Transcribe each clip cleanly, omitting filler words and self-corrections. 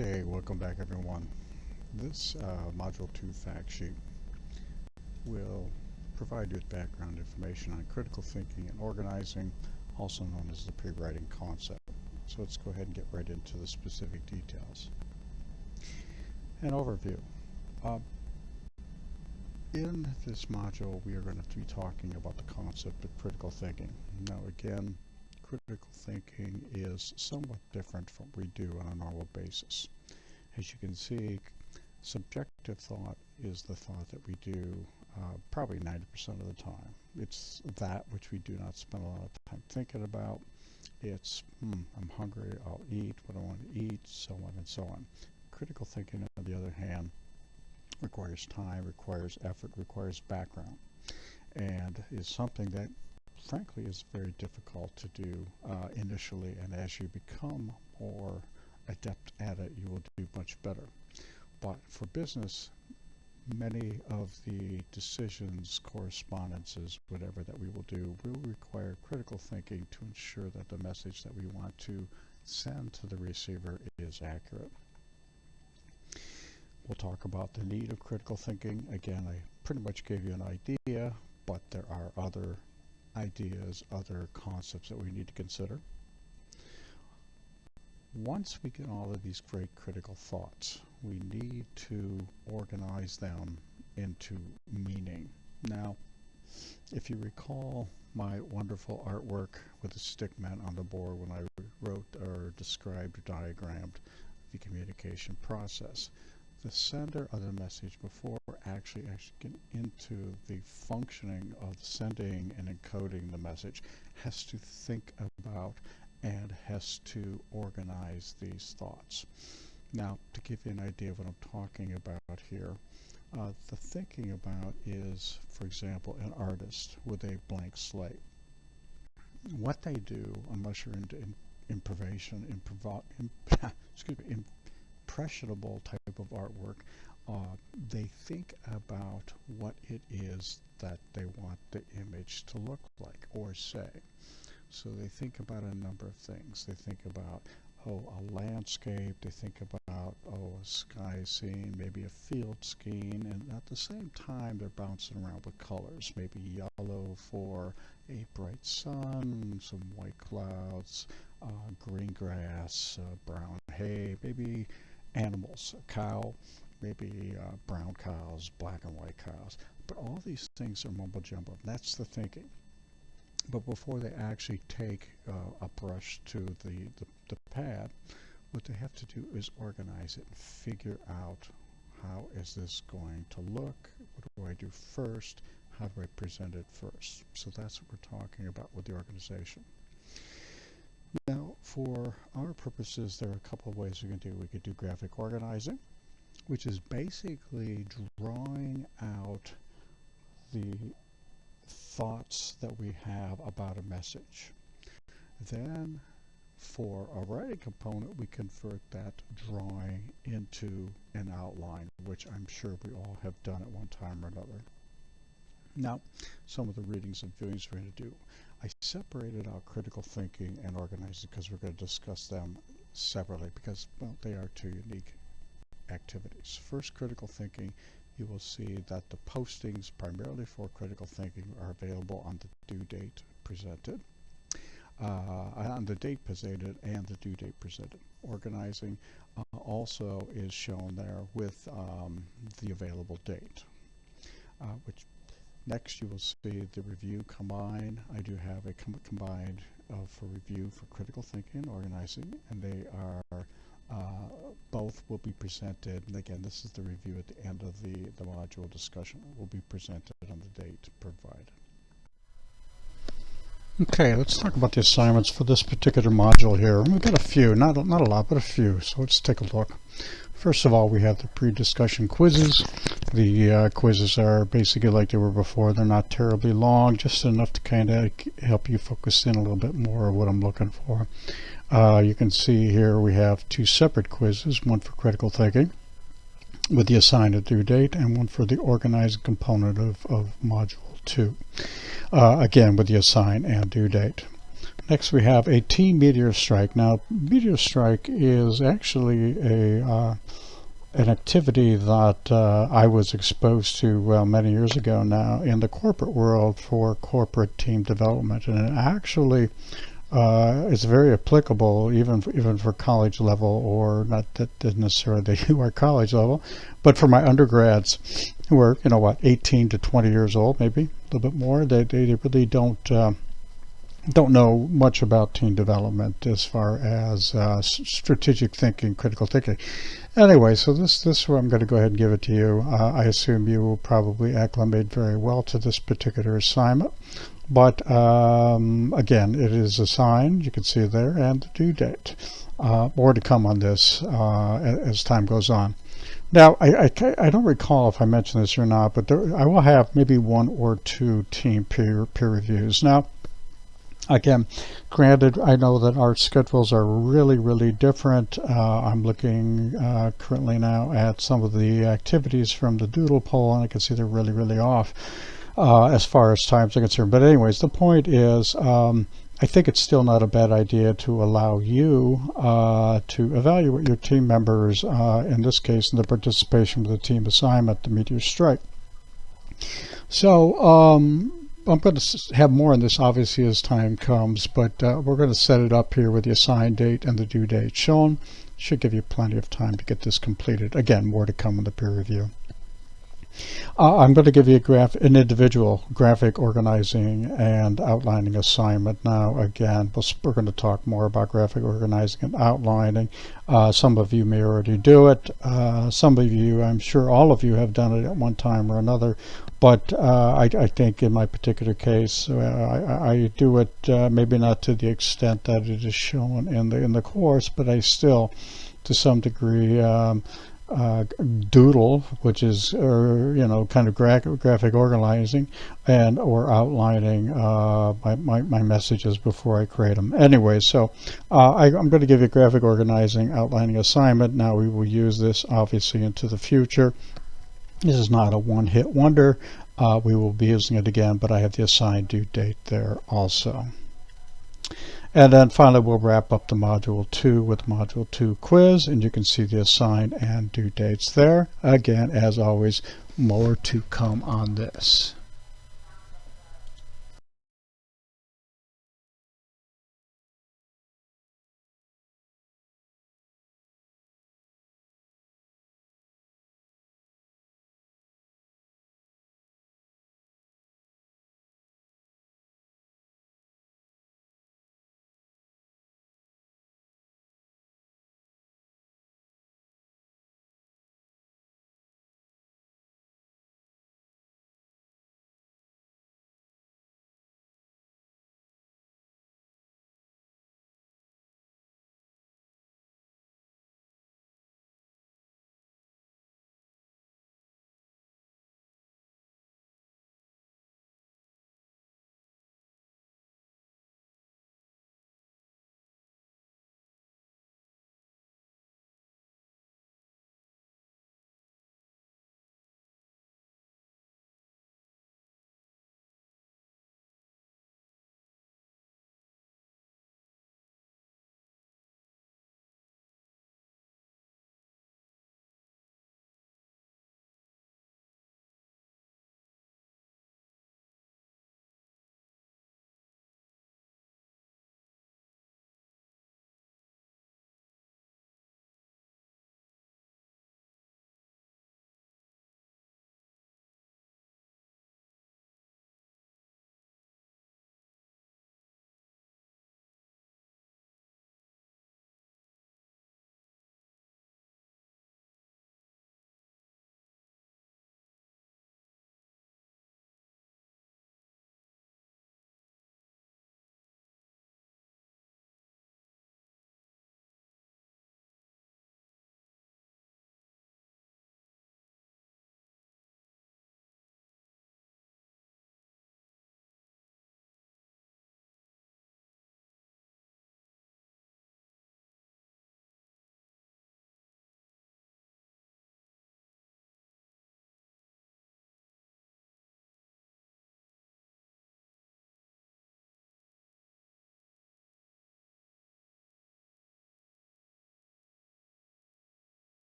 Okay, welcome back everyone. This Module 2 fact sheet will provide you with background information on critical thinking and organizing, also known as the pre-writing concept. So let's go ahead and get right into the specific details. An overview. In this module, we are going to be talking about the concept of critical thinking. Now again, critical thinking is somewhat different from what we do on a normal basis. As you can see, subjective thought is the thought that we do probably 90% of the time. It's that which we do not spend a lot of time thinking about. It's, I'm hungry, I'll eat what I want to eat, so on and so on. Critical thinking, on the other hand, requires time, requires effort, requires background, and is something that frankly is very difficult to do initially, and as you become more adept at it, you will do much better. But for business, many of the decisions, correspondences, whatever that we will do, will require critical thinking to ensure that the message that we want to send to the receiver is accurate. We'll talk about the need of critical thinking. Again, I pretty much gave you an idea, but there are other ideas, other concepts that we need to consider. Once we get all of these great critical thoughts, we need to organize them into meaning. Now, if you recall my wonderful artwork with the stickman on the board when I wrote or described or diagrammed the communication process, the sender of the message, before actually getting into the functioning of sending and encoding the message, has to think about and has to organize these thoughts. Now, to give you an idea of what I'm talking about here, the thinking about is, for example, an artist with a blank slate. What they do, unless you're into impressionable type of artwork, they think about what it is that they want the image to look like or say. So they think about a number of things. They think about, a landscape. They think about, a sky scene, maybe a field scene, and at the same time they're bouncing around with colors. Maybe yellow for a bright sun, some white clouds, green grass, brown hay, maybe animals, a cow, maybe brown cows, black and white cows. But all these things are mumbo jumbo. That's the thinking. But before they actually take a brush to the pad, what they have to do is organize it and figure out, how is this going to look? What do I do first? How do I present it first? So that's what we're talking about with the organization. Now, for our purposes, there are a couple of ways we can do. We could do graphic organizing, which is basically drawing out the thoughts that we have about a message. Then for a writing component, we convert that drawing into an outline, which I'm sure we all have done at one time or another. Now, some of the readings and viewings we're going to do. I separated out critical thinking and organizing because we're going to discuss them separately because, well, they are two unique activities. First, critical thinking. You will see that the postings primarily for critical thinking are available on the due date presented, on the date presented and the due date presented. Organizing also is shown there with the available date. Which next you will see the review combined. I do have a combined for review for critical thinking and organizing, and they are both will be presented, and again, this is the review at the end of the module discussion, will be presented on the date provided. Okay, let's talk about the assignments for this particular module here. We've got a few, not a lot, but a few, so let's take a look. First of all, we have the pre-discussion quizzes. The quizzes are basically like they were before. They're not terribly long, just enough to kind of help you focus in a little bit more of what I'm looking for. You can see here we have two separate quizzes, one for critical thinking with the assigned due date and one for the organizing component of Module 2, again with the assign and due date. Next we have a T-meteor strike. Now, meteor strike is actually an activity that I was exposed to many years ago now in the corporate world for corporate team development, and it actually is very applicable even for college level, or not that necessarily who are college level, but for my undergrads who are 18 to 20 years old, maybe a little bit more. They really don't know much about team development as far as strategic thinking, critical thinking. Anyway, so this I'm going to go ahead and give it to you. I assume you will probably acclimate very well to this particular assignment. But again, it is assigned, you can see there, and the due date. More to come on this as time goes on. Now, I don't recall if I mentioned this or not, but I will have maybe one or two team peer reviews. Now, again, granted, I know that our schedules are really different. I'm looking currently now at some of the activities from the doodle poll, and I can see they're really off as far as times are concerned. But anyways, the point is, I think it's still not a bad idea to allow you to evaluate your team members, in this case, in the participation with the team assignment, the meteor strike. So I'm going to have more on this obviously as time comes, but we're going to set it up here with the assigned date and the due date shown. Should give you plenty of time to get this completed. Again, more to come in the peer review. I'm going to give you an individual graphic organizing and outlining assignment. Now, again, we're going to talk more about graphic organizing and outlining. Some of you may already do it. Some of you, I'm sure all of you have done it at one time or another. But I think in my particular case, I do it maybe not to the extent that it is shown in the course, but I still, to some degree, doodle, which is kind of graphic organizing and or outlining my messages before I create them. Anyway, so I'm going to give you a graphic organizing outlining assignment. Now we will use this obviously into the future. This is not a one-hit wonder. We will be using it again, but I have the assigned due date there also. And then finally, we'll wrap up the Module 2 with Module 2 quiz, and you can see the assigned and due dates there. Again, as always, more to come on this.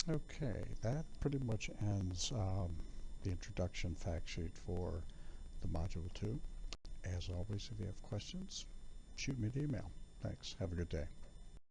Okay, that pretty much ends the introduction fact sheet for the Module 2. As always, if you have questions, shoot me an email. Thanks. Have a good day.